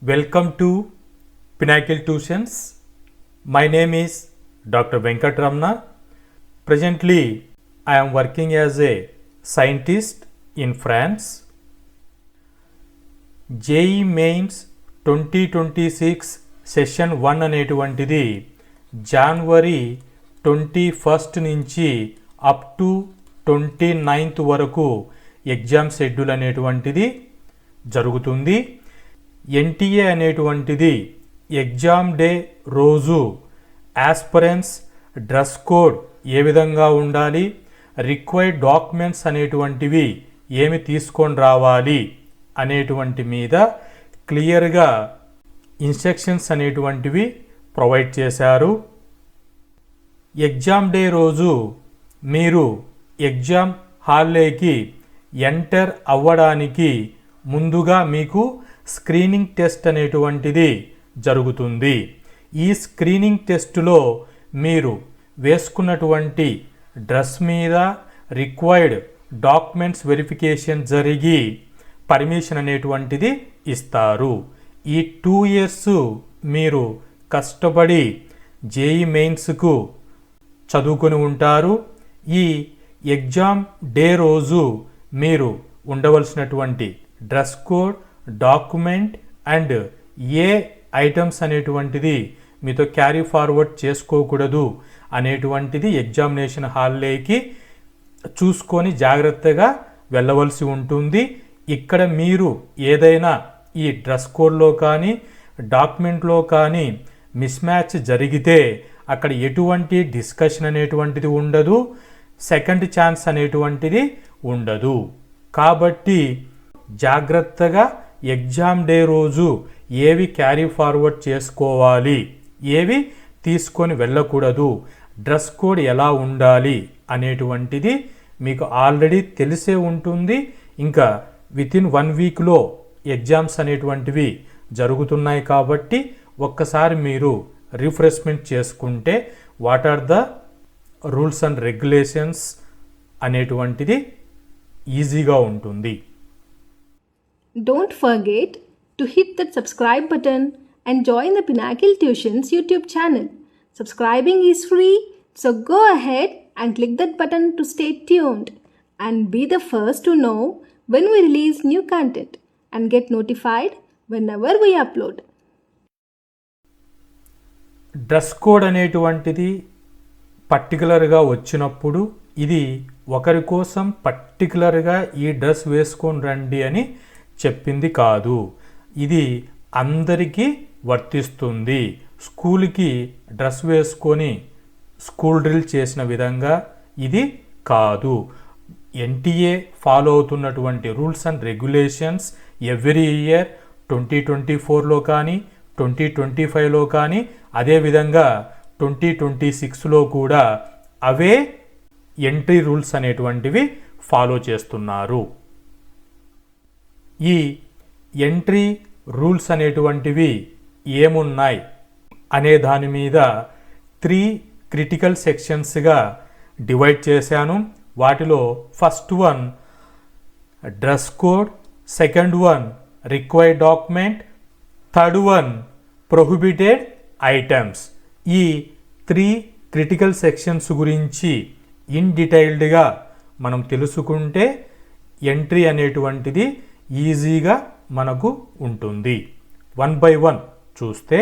Welcome to Pinnacle Tuitions. My name is Dr. Venkat Ramna. Presently, I am working as a scientist in France. JEE Mains 2026 session 1 అనేటువంటిది జనవరి 21 నుంచి up to 29th వరకు exam schedule అనేటువంటిది జరుగుతుంది. NTA అనేటువంటిది exam day రోజు aspirants dress code ఏ విధంగా ఉండాలి, required documents అనేటువంటివి ఏమి తీసుకొని రావాలి అనేటువంటి మీద క్లియర్గా ఇన్స్ట్రక్షన్స్ అనేటువంటివి ప్రొవైడ్ చేశారు. ఎగ్జామ్ డే రోజు మీరు ఎగ్జామ్ హాల్లోకి ఎంటర్ అవ్వడానికి ముందుగా మీకు స్క్రీనింగ్ టెస్ట్ అనేటువంటిది జరుగుతుంది. ఈ స్క్రీనింగ్ టెస్టులో మీరు వేసుకున్నటువంటి డ్రెస్ మీద రిక్వైర్డ్ డాక్యుమెంట్స్ వెరిఫికేషన్ జరిగి పర్మిషన్ అనేటువంటిది ఇస్తారు. ఈ 2 years మీరు కష్టపడి జేఈ మెయిన్స్కు చదువుకొని ఉంటారు. ఈ ఎగ్జామ్ డే రోజు మీరు ఉండవలసినటువంటి dress code, document and A items అనేటువంటిది మీతో క్యారీ ఫార్వర్డ్ చేసుకోకూడదు అనేటువంటిది ఎగ్జామినేషన్ హాల్లోకి చూసుకొని జాగ్రత్తగా వెళ్ళవలసి ఉంటుంది. ఇక్కడ మీరు ఏదైనా ఈ డ్రెస్ కోడ్లో కానీ డాక్యుమెంట్లో కానీ మిస్ మ్యాచ్ జరిగితే అక్కడ ఎటువంటి డిస్కషన్ అనేటువంటిది ఉండదు, సెకండ్ ఛాన్స్ అనేటువంటిది ఉండదు. కాబట్టి జాగ్రత్తగా ఎగ్జామ్ డే రోజు ఏవి క్యారీ ఫార్వర్డ్ చేసుకోవాలి, ఏవి తీసుకొని వెళ్ళకూడదు, డ్రెస్ కోడ్ ఎలా ఉండాలి అనేటువంటిది మీకు ఆల్రెడీ తెలిసే ఉంటుంది. ఇంకా వితిన్ 1 weekలో ఎగ్జామ్స్ అనేటువంటివి జరుగుతున్నాయి కాబట్టి ఒక్కసారి మీరు రిఫ్రెష్మెంట్ చేసుకుంటే what are the rules and regulations అనేటువంటిది ఈజీగా ఉంటుంది. Don't forget to hit that subscribe button and join the Pinnacle Tuitions YouTube channel. Subscribing is free, so go ahead and click that button to stay tuned and be the first to know when we release new content and get notified whenever we upload. Dress code అనేటువంటిది పర్టికులర్గా వచ్చినప్పుడు ఇది ఒకరి కోసం పర్టికులర్గా ఈ dress వేసుకొని రండి అని చెప్పింది కాదు, ఇది అందరికీ వర్తిస్తుంది. స్కూల్కి డ్రెస్ వేసుకొని స్కూల్ డ్రిల్ చేసిన విధంగా ఇది కాదు. ఎన్టీఏ ఫాలో అవుతున్నటువంటి rules and regulations every year 2024లో కానీ 2025లో కానీ అదేవిధంగా 2026లో కూడా అవే ఎంట్రీ రూల్స్ అనేటువంటివి ఫాలో చేస్తున్నారు. ఈ ఎంట్రీ రూల్స్ అనేటువంటివి ఏమున్నాయి అనే దాని మీద 3 క్రిటికల్ సెక్షన్స్గా డివైడ్ చేశాను. వాటిలో first one dress code, second one required document, third one prohibited items. ఈ 3 క్రిటికల్ సెక్షన్స్ గురించి ఇన్ డీటెయిల్డ్గా మనం తెలుసుకుంటే ఎంట్రీ అనేటువంటిది ఈజీగా మనకు ఉంటుంది. 1 by 1 చూస్తే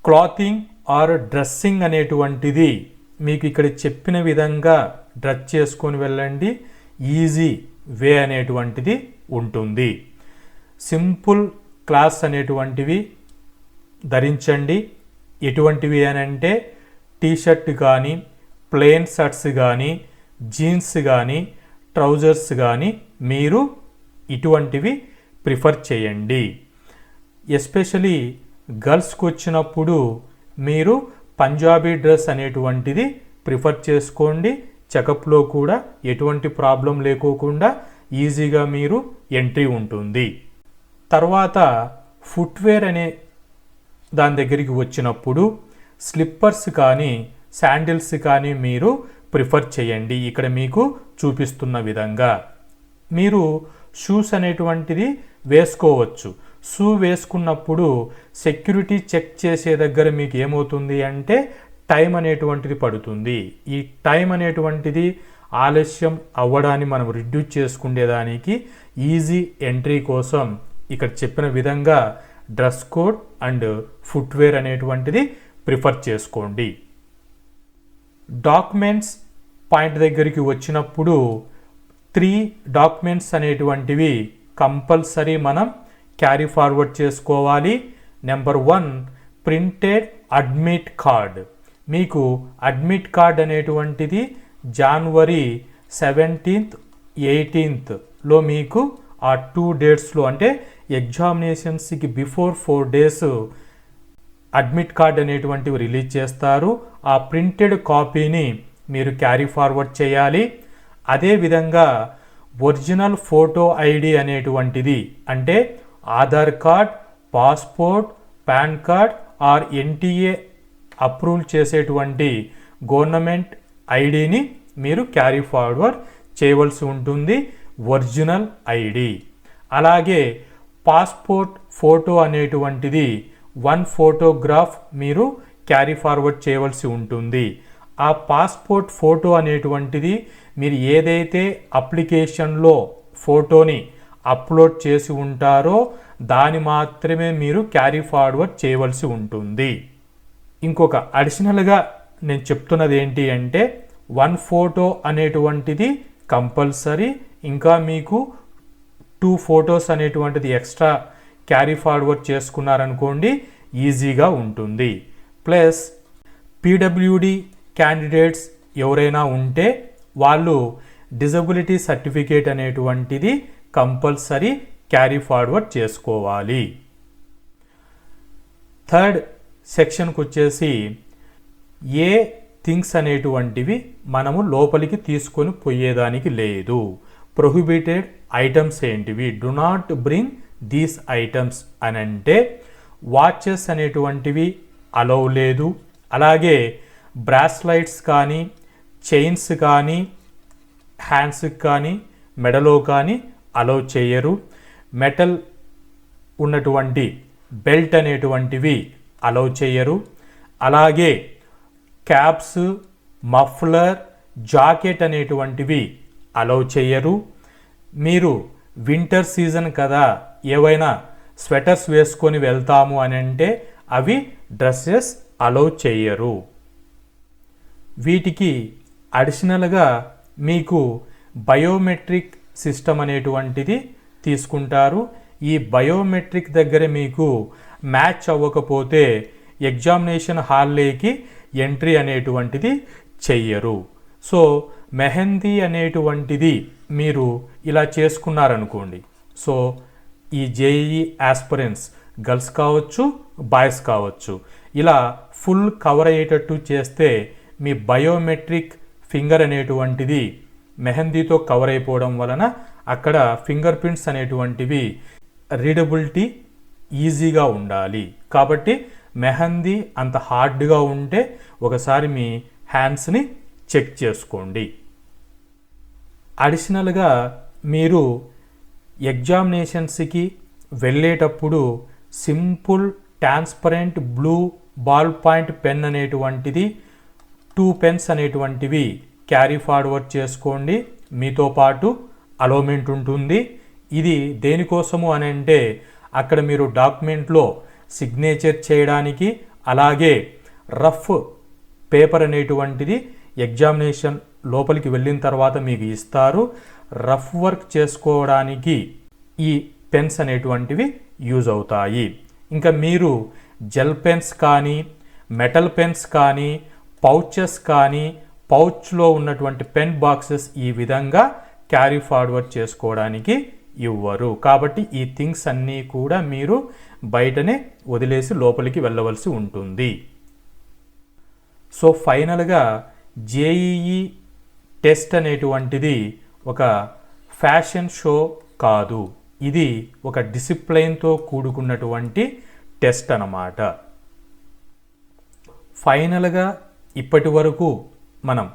క్లాతింగ్ ఆర్ డ్రెస్సింగ్ అనేటువంటిది మీకు ఇక్కడ చెప్పిన విధంగా డ్రెస్ చేసుకొని వెళ్ళండి, ఈజీ వే అనేటువంటిది ఉంటుంది. సింపుల్ క్లాస్ అనేటువంటివి ధరించండి. ఎటువంటివి అని అంటే టీషర్ట్ కానీ, ప్లెయిన్ షర్ట్స్ కానీ, జీన్స్ కానీ, ట్రౌజర్స్ కానీ మీరు ఇటువంటివి ప్రిఫర్ చేయండి. ఎస్పెషలీ గర్ల్స్కి వచ్చినప్పుడు మీరు పంజాబీ డ్రెస్ అనేటువంటిది ప్రిఫర్ చేసుకోండి. చెకప్లో కూడా ఎటువంటి ప్రాబ్లం లేకోకుండా ఈజీగా మీరు ఎంట్రీ ఉంటుంది. తర్వాత ఫుట్వేర్ అనే దాని దగ్గరికి వచ్చినప్పుడు స్లిప్పర్స్ కానీ శాండిల్స్ కానీ మీరు ప్రిఫర్ చేయండి. ఇక్కడ మీకు చూపిస్తున్న విధంగా మీరు షూస్ అనేటువంటిది వేసుకోవచ్చు. షూ వేసుకున్నప్పుడు సెక్యూరిటీ చెక్ చేసే దగ్గర మీకు ఏమవుతుంది అంటే టైం అనేటువంటిది పడుతుంది. ఈ టైం అనేటువంటిది ఆలస్యం అవ్వడాన్ని మనం రిడ్యూస్ చేసుకునేదానికి ఈజీ ఎంట్రీ కోసం ఇక్కడ చెప్పిన విధంగా డ్రెస్ కోడ్ అండ్ ఫుట్వేర్ అనేటువంటిది ప్రిఫర్ చేసుకోండి. డాక్యుమెంట్స్ పాయింట్ దగ్గరికి వచ్చినప్పుడు 3 డాక్యుమెంట్స్ అనేటువంటివి కంపల్సరీ మనం క్యారీ ఫార్వర్డ్ చేసుకోవాలి. Number 1 printed admit card. మీకు అడ్మిట్ కార్డ్ అనేటువంటిది జనవరి 17th 18thలో మీకు ఆ 2 డేట్స్లో అంటే ఎగ్జామినేషన్స్కి బిఫోర్ 4 days అడ్మిట్ కార్డ్ అనేటువంటివి రిలీజ్ చేస్తారు. ఆ ప్రింటెడ్ కాపీని మీరు క్యారీ ఫార్వర్డ్ చేయాలి. అదేవిధంగా ఒరిజినల్ ఫోటో ఐడి అనేటువంటిది అంటే Aadhaar card, passport, pan card or NTA approve చేసేటువంటి గవర్నమెంట్ ఐడిని మీరు క్యారీ ఫార్వర్డ్ చేయవలసి ఉంటుంది, ఒరిజినల్ ఐడి. అలాగే పాస్పోర్ట్ ఫోటో అనేటువంటిది 1 ఫోటోగ్రాఫ్ మీరు క్యారీ ఫార్వర్డ్ చేయవలసి ఉంటుంది. ఆ పాస్పోర్ట్ ఫోటో అనేటువంటిది మీరు ఏదైతే అప్లికేషన్లో ఫోటోని అప్లోడ్ చేసి ఉంటారో దాని మాత్రమే మీరు క్యారీ ఫార్వర్డ్ చేయవలసి ఉంటుంది. ఇంకొక అడిషనల్గా నేను చెప్తున్నది ఏంటి అంటే 1 ఫోటో అనేటువంటిది కంపల్సరీ, ఇంకా మీకు 2 ఫొటోస్ అనేటువంటిది ఎక్స్ట్రా క్యారీ ఫార్వర్డ్ చేసుకున్నారనుకోండి ఈజీగా ఉంటుంది. ప్లస్ పీడబ్ల్యూడి క్యాండిడేట్స్ ఎవరైనా ఉంటే వాళ్ళు డిజబిలిటీ సర్టిఫికేట్ అనేటువంటిది కంపల్సరీ క్యారీ ఫార్వర్డ్ చేసుకోవాలి. థర్డ్ సెక్షన్కి వచ్చేసి ఏ థింగ్స్ అనేటువంటివి మనము లోపలికి తీసుకొని పోయేదానికి లేదు. ప్రొహిబిటెడ్ ఐటమ్స్ ఏంటివి? Do not bring these items అని అంటే వాచెస్ అనేటువంటివి అలౌ లేదు. అలాగే బ్రాస్లైట్స్ కానీ, చైన్స్ కానీ, హ్యాండ్స్కి కానీ, మెడలో కానీ అలౌ చేయరు. మెటల్ ఉన్నటువంటి బెల్ట్ అనేటువంటివి అలౌ చేయరు. అలాగే క్యాప్స్, మఫ్లర్, జాకెట్ అనేటువంటివి అలౌ చేయరు. మీరు వింటర్ సీజన్ కదా, ఏవైనా స్వెటర్స్ వేసుకొని వెళ్తాము అని అంటే అవి డ్రెస్సెస్ అలౌ చేయరు. వీటికి అడిషనల్గా మీకు బయోమెట్రిక్ సిస్టమ్ అనేటువంటిది తీసుకుంటారు. ఈ బయోమెట్రిక్ దగ్గర మీకు మ్యాచ్ అవ్వకపోతే ఎగ్జామినేషన్ హాల్లోకి ఎంట్రీ అనేటువంటిది చెయ్యరు. సో మెహందీ అనేటువంటిది మీరు ఇలా చేసుకున్నారనుకోండి, సో ఈ జేఈఈ ఆస్పిరెంట్స్ గర్ల్స్ కావచ్చు, బాయ్స్ కావచ్చు, ఇలా ఫుల్ కవర్ అయ్యేటట్టు చేస్తే మీ బయోమెట్రిక్ ఫింగర్ అనేటువంటిది మెహందీతో కవర్ అయిపోవడం వలన అక్కడ ఫింగర్ ప్రింట్స్ అనేటువంటివి రీడబిలిటీ ఈజీగా ఉండాలి. కాబట్టి మెహందీ అంత హార్డ్గా ఉంటే ఒకసారి మీ హ్యాండ్స్ని చెక్ చేసుకోండి. అడిషనల్గా మీరు ఎగ్జామినేషన్స్కి వెళ్ళేటప్పుడు simple transparent blue ball point pen అనేటువంటిది 2 పెన్స్ అనేటువంటివి క్యారీ ఫార్వర్డ్ చేసుకోండి. మీతో పాటు అలౌమెంట్ ఉంటుంది. ఇది దేనికోసము అని అంటే అక్కడ మీరు డాక్యుమెంట్లో సిగ్నేచర్ చేయడానికి, అలాగే రఫ్ పేపర్ అనేటువంటిది ఎగ్జామినేషన్ లోపలికి వెళ్ళిన తర్వాత మీకు ఇస్తారు. రఫ్ వర్క్ చేసుకోవడానికి ఈ పెన్స్ అనేటువంటివి యూజ్ అవుతాయి. ఇంకా మీరు జెల్ పెన్స్ కానీ, మెటల్ పెన్స్ కానీ, పౌచెస్ కానీ, పౌచ్లో ఉన్నటువంటి పెన్ బాక్సెస్ ఈ విధంగా క్యారీ ఫార్వర్డ్ చేసుకోవడానికి ఇవ్వరు. కాబట్టి ఈ థింగ్స్ అన్నీ కూడా మీరు బయటనే వదిలేసి లోపలికి వెళ్ళవలసి ఉంటుంది. సో ఫైనల్గా జేఈఈ టెస్ట్ అనేటువంటిది ఒక ఫ్యాషన్ షో కాదు, ఇది ఒక డిసిప్లైన్తో కూడుకున్నటువంటి టెస్ట్ అన్నమాట. ఫైనల్గా ఇప్పటి వరకు మనం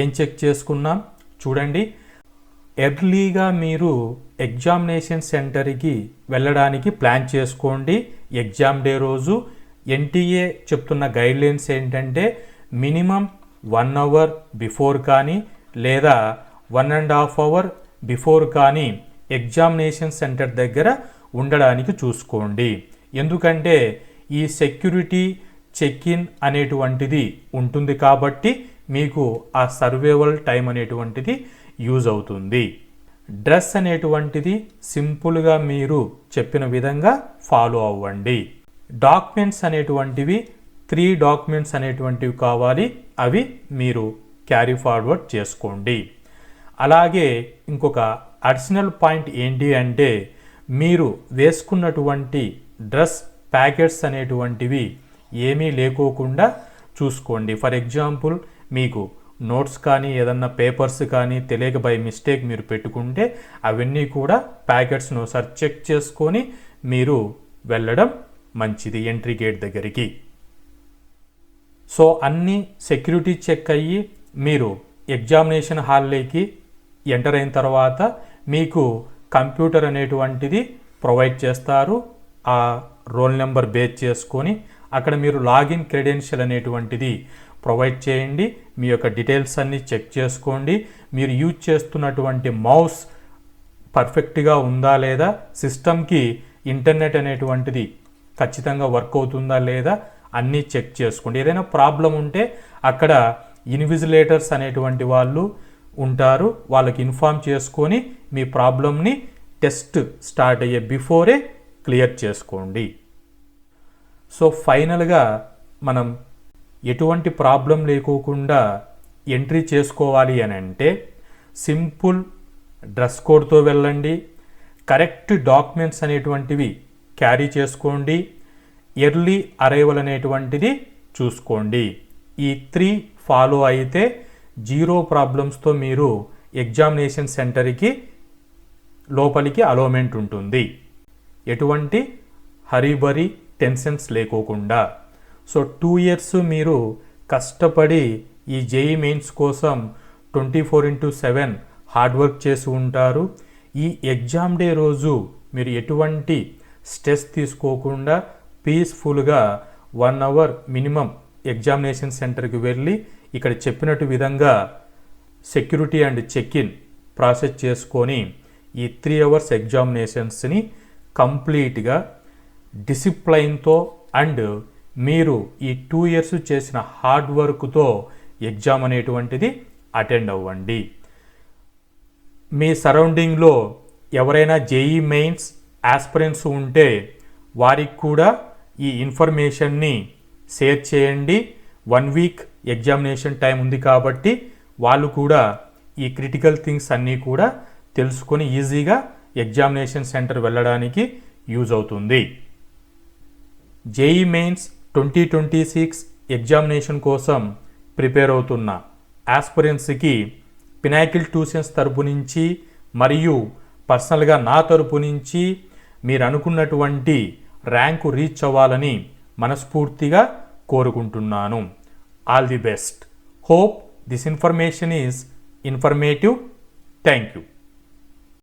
ఏం చెక్ చేసుకున్నాం చూడండి. ఎర్లీగా మీరు ఎగ్జామినేషన్ సెంటర్కి వెళ్ళడానికి ప్లాన్ చేసుకోండి. ఎగ్జామ్ డే రోజు ఎన్టీఏ చెప్తున్న గైడ్లైన్స్ ఏంటంటే మినిమం 1 అవర్ బిఫోర్ కానీ లేదా 1.5 అవర్ బిఫోర్ కానీ ఎగ్జామినేషన్ సెంటర్ దగ్గర ఉండడానికి చూసుకోండి. ఎందుకంటే ఈ సెక్యూరిటీ చెక్ ఇన్ అనేటువంటిది ఉంటుంది కాబట్టి మీకు ఆ సర్వైవల్ టైం అనేటువంటిది యూజ్ అవుతుంది. డ్రెస్ అనేటువంటిది సింపుల్గా మీరు చెప్పిన విధంగా ఫాలో అవ్వండి. డాక్యుమెంట్స్ అనేటువంటివి 3 డాక్యుమెంట్స్ అనేటువంటివి కావాలి, అవి మీరు క్యారీ ఫార్వర్డ్ చేసుకోండి. అలాగే ఇంకొక అడిషనల్ పాయింట్ ఏంటి అంటే మీరు వేసుకున్నటువంటి డ్రెస్ ప్యాకెట్స్ అనేటువంటివి ఏమీ లేకోకుండా చూసుకోండి. ఫర్ ఎగ్జాంపుల్ మీకు నోట్స్ కానీ ఏదన్నా పేపర్స్ కానీ తెలియక బై మిస్టేక్ మీరు పెట్టుకుంటే అవన్నీ కూడా ప్యాకెట్స్ను ఒకసారి చెక్ చేసుకొని మీరు వెళ్ళడం మంచిది ఎంట్రీ గేట్ దగ్గరికి. సో అన్నీ సెక్యూరిటీ చెక్ అయ్యి మీరు ఎగ్జామినేషన్ హాల్లోకి ఎంటర్ అయిన తర్వాత మీకు కంప్యూటర్ అనేటువంటిది ప్రొవైడ్ చేస్తారు. ఆ రోల్ నెంబర్ బేస్ చేసుకొని అక్కడ మీరు లాగిన్ క్రెడెన్షియల్ అనేటువంటిది ప్రొవైడ్ చేయండి. మీ యొక్క డీటెయిల్స్ అన్నీ చెక్ చేసుకోండి. మీరు యూజ్ చేస్తున్నటువంటి మౌస్ పర్ఫెక్ట్గా ఉందా లేదా, సిస్టమ్కి ఇంటర్నెట్ అనేటువంటిది ఖచ్చితంగా వర్క్ అవుతుందా లేదా అన్నీ చెక్ చేసుకోండి. ఏదైనా ప్రాబ్లం ఉంటే అక్కడ ఇన్విజిలేటర్స్ అనేటువంటి వాళ్ళు ఉంటారు, వాళ్ళకి ఇన్ఫామ్ చేసుకొని మీ ప్రాబ్లమ్ని టెస్ట్ స్టార్ట్ అయ్యే బిఫోరే క్లియర్ చేసుకోండి. సో ఫైనల్గా మనం ఎటువంటి ప్రాబ్లం లేకోకుండా ఎంట్రీ చేసుకోవాలి అని అంటే సింపుల్ డ్రెస్ కోడ్తో వెళ్ళండి, కరెక్ట్ డాక్యుమెంట్స్ అనేటువంటివి క్యారీ చేసుకోండి, ఎర్లీ అరైవల్ అనేటువంటిది చూసుకోండి. ఈ 3 ఫాలో అయితే 0 ప్రాబ్లమ్స్తో మీరు ఎగ్జామినేషన్ సెంటర్కి లోపలికి అలోమెంట్ ఉంటుంది, ఎటువంటి హరీబరీ టెన్షన్స్ లేకోకుండా. సో 2 ఇయర్స్ మీరు కష్టపడి ఈ జేఈ మెయిన్స్ కోసం 24/7 హార్డ్ వర్క్ చేసి ఉంటారు. ఈ ఎగ్జామ్ డే రోజు మీరు ఎటువంటి స్ట్రెస్ తీసుకోకుండా పీస్ఫుల్గా 1 అవర్ మినిమం ఎగ్జామినేషన్ సెంటర్కి వెళ్ళి ఇక్కడ చెప్పినట్టు విధంగా security and check in process చేసుకొని ఈ 3 అవర్స్ ఎగ్జామినేషన్స్ని కంప్లీట్గా డిసిప్లైన్తో అండ్ మీరు ఈ 2 ఇయర్స్ చేసిన హార్డ్ వర్క్తో ఎగ్జామ్ అనేటువంటిది అటెండ్ అవ్వండి. మీ సరౌండింగ్లో ఎవరైనా జేఈ మెయిన్స్ ఆస్పిరెంట్స్ ఉంటే వారికి కూడా ఈ ఇన్ఫర్మేషన్ని షేర్ చేయండి. 1 వీక్ ఎగ్జామినేషన్ టైం ఉంది కాబట్టి వాళ్ళు కూడా ఈ క్రిటికల్ థింగ్స్ అన్నీ కూడా తెలుసుకొని ఈజీగా ఎగ్జామినేషన్ సెంటర్ వెళ్ళడానికి యూజ్ అవుతుంది. జేఈ మెయిన్స్ 2026 ఎగ్జామినేషన్ కోసం ప్రిపేర్ అవుతున్న ఆస్పిరెంట్స్కి పినాకిల్ ట్యూషన్స్ తరపు నుంచి మరియు పర్సనల్గా నా తరపు నుంచి మీరు అనుకున్నటువంటి ర్యాంకు రీచ్ అవ్వాలని మనస్ఫూర్తిగా కోరుకుంటున్నాను. All the best. Hope this information is informative. Thank you.